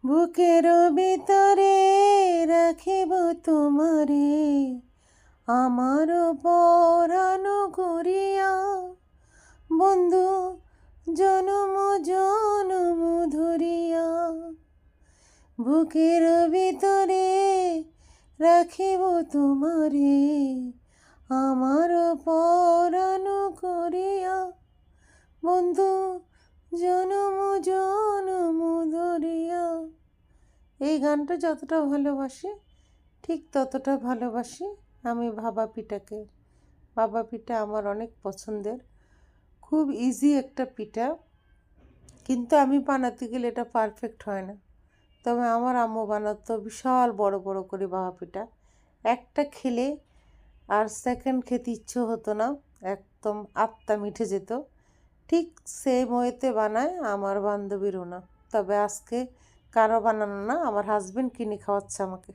বুকের ভিতরে রাখিব তোমারে, আমার পরানো করিয়া। বন্ধু জনম জনম ধরিয়া, বুকের ভিতরে রাখিব তোমারে, আমার পরানো করিয়া। বন্ধু জনম জনম ধরিয়া। এই গানটা যতটা ভালোবাসি ঠিক ততটা ভালোবাসি আমি ভাপা পিঠাকে। ভাপা পিঠা আমার অনেক পছন্দের, খুব ইজি একটা পিঠা, কিন্তু আমি বানাতে গেলে এটা পারফেক্ট হয় না। তবে আমার আম্মু বানাতো বিশাল বড় বড় করে ভাপা পিঠা, একটা খেলে আর সেকেন্ড খেতে ইচ্ছে হতো না, একদম আত্মা মিঠে যেত। ঠিক সেম ওয়েতে বানায় আমার বান্ধবীর ওনা। তবে আজকে কারো বানানো না, আমার হাজবেন্ড কিনে খাওয়াচ্ছে আমাকে।